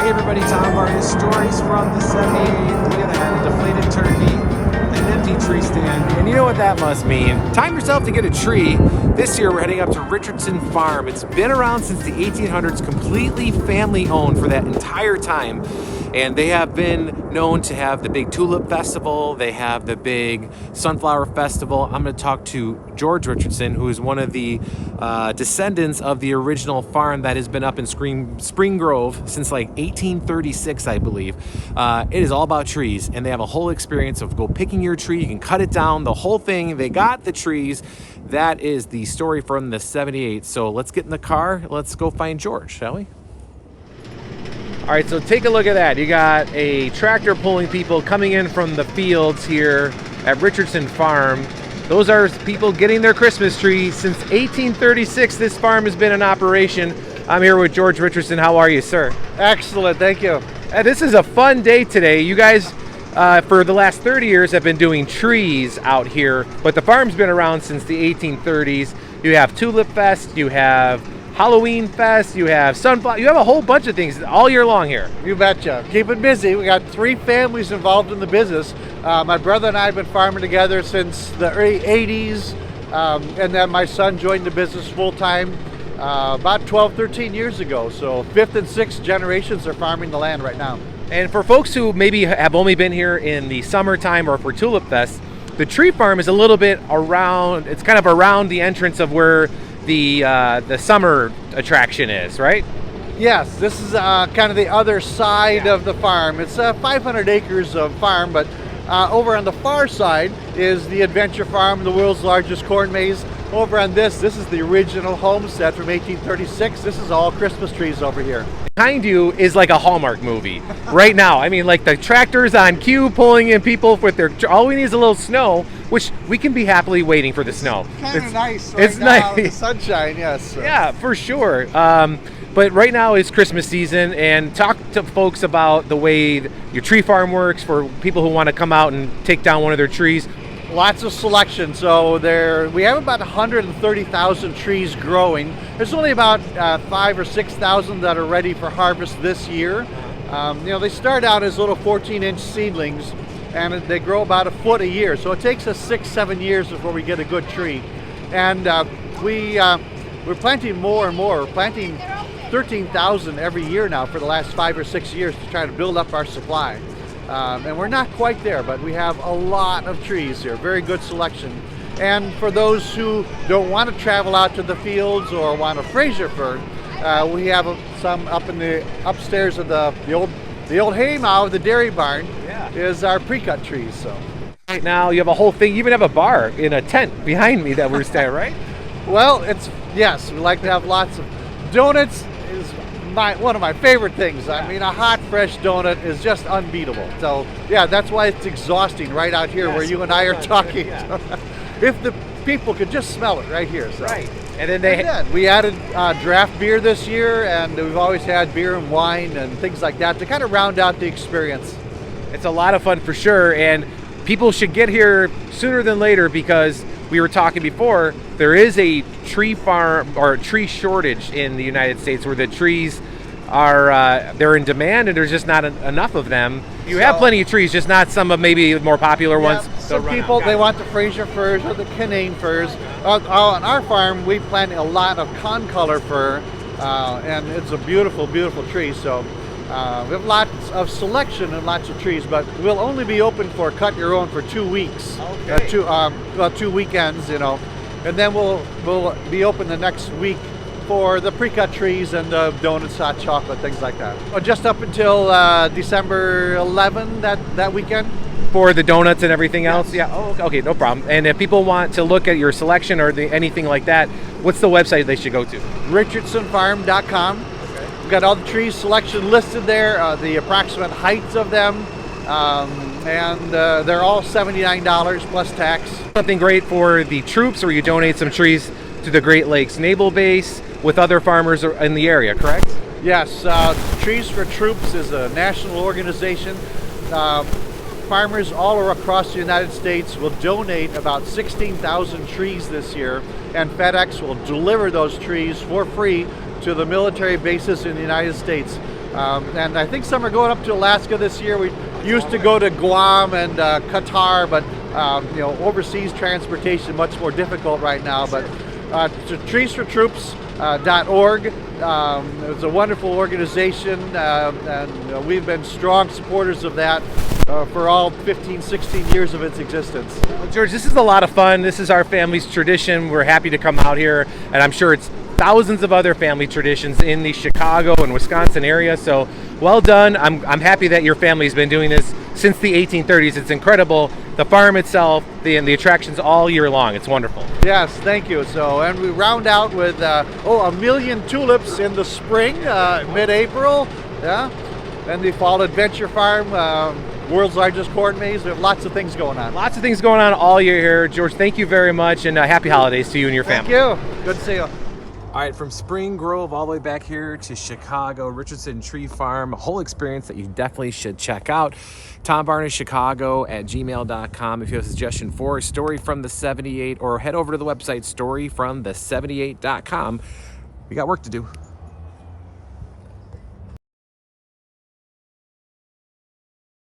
Hey everybody, Tom Vargas, stories from the 78th. Look at that, a deflated turkey, an empty tree stand. And you know what that must mean. Time yourself to get a tree. This year we're heading up to Richardson Farm. It's been around since the 1800s, completely family owned for that entire time. And they have been known to have the big tulip festival. They have the big sunflower festival. I'm going to talk to George Richardson, who is one of the descendants of the original farm that has been up in Spring Grove since like 1836, I believe. It is all about trees, and they have a whole experience of go picking your tree. You can cut it down, the whole thing. They got the trees. That is the story from the 78. So let's get in the car. Let's go find George, shall we? All right, so take a look at that. You got a tractor pulling people coming in from the fields here at Richardson Farm. Those are people getting their Christmas tree. Since 1836, this farm has been in operation. I'm here with George Richardson. How are you, sir? Excellent, thank you. This is a fun day today. You guys, for the last 30 years, have been doing trees out here, but the farm's been around since the 1830s. You have Tulip Fest, you have Halloween Fest, you have sunflower, you have a whole bunch of things all year long here. You betcha. Keep it busy. We got 3 families involved in the business. My brother and I have been farming together since the early 80s, and then my son joined the business full-time about 12, 13 years ago. So 5th and 6th generations are farming the land right now. And for folks who maybe have only been here in the summertime or for Tulip Fest, the tree farm is a little bit around, it's kind of around the entrance of where the summer attraction is, right? Yes, this is kind of the other side of the farm. It's 500 acres of farm, but over on the far side is the Adventure Farm, the world's largest corn maze. Over on this is the original homestead from 1836. This is all Christmas trees over here. Behind you is like a Hallmark movie right now. I mean, like the tractor's on cue pulling in people with their, all we need is a little snow, which we can be happily waiting for the snow. Kind of nice right now, the sunshine, yes. Yeah, for sure. But right now is Christmas season, and talk to folks about the way your tree farm works for people who want to come out and take down one of their trees. Lots of selection. So we have about 130,000 trees growing. There's only about 5,000 or 6,000 that are ready for harvest this year. They start out as little 14-inch seedlings, and they grow about a foot a year. So it takes us 6-7 years before we get a good tree. And we're planting more and more. We're planting 13,000 every year now for the last 5 or 6 years to try to build up our supply. And we're not quite there, but we have a lot of trees here, very good selection. And for those who don't want to travel out to the fields or want a Fraser fir, we have some up in the upstairs of the old haymow, the dairy barn, is our pre-cut trees. So right now you have a whole thing, you even have a bar in a tent behind me that we're standing, right? Well, yes, we like to have lots of donuts. Is one of my favorite things. I mean, a hot, fresh donut is just unbeatable. So, yeah, that's why it's exhausting right out here where you and I are talking. Yeah. If the people could just smell it right here. So. Right. And then we added draft beer this year, and we've always had beer and wine and things like that to kind of round out the experience. It's a lot of fun for sure, and people should get here sooner than later because we were talking before, there is a tree farm or tree shortage in the United States where the trees are they're in demand and there's just not enough of them. You have plenty of trees, just not some of maybe more popular ones. Some people, they want the Fraser firs or the Canaan firs. On our farm, we plant a lot of concolor fir, and it's a beautiful, beautiful tree. So we have lots of selection and lots of trees, but we'll only be open for cut your own for 2 weeks. Okay. 2 weekends, and then we'll be open the next week for the pre-cut trees and the donuts, hot chocolate, things like that. Just up until December 11 that weekend. For the donuts and everything else? Yeah. Oh, okay, no problem. And if people want to look at your selection or anything like that, what's the website they should go to? RichardsonFarm.com. Okay. We've got all the trees selection listed there, the approximate heights of them, and they're all $79 plus tax. Something great for the troops where you donate some trees to the Great Lakes Naval Base with other farmers in the area, correct? Yes, Trees for Troops is a national organization. Farmers all across the United States will donate about 16,000 trees this year, and FedEx will deliver those trees for free to the military bases in the United States. And I think some are going up to Alaska this year. We used to go to Guam and Qatar, but overseas transportation much more difficult right now. But treesfortroops.org. It's a wonderful organization, and we've been strong supporters of that for all 15, 16 years of its existence. Well, George, this is a lot of fun. This is our family's tradition. We're happy to come out here, and I'm sure it's thousands of other family traditions in the Chicago and Wisconsin area. So well done. I'm happy that your family's been doing this since the 1830s. It's incredible. The farm itself, the attractions all year long. It's wonderful. Yes, thank you. So, and we round out with a million tulips in the spring, mid-April. Yeah, and the fall adventure farm, world's largest corn maze. We have lots of things going on. Lots of things going on all year here. George, thank you very much, and happy holidays to you and your family. Thank you. Good to see you. All right, from Spring Grove all the way back here to Chicago, Richardson Tree Farm, a whole experience that you definitely should check out. TomBarnesChicago@gmail.com if you have a suggestion for a story from the 78, or head over to the website storyfromthe78.com. We got work to do.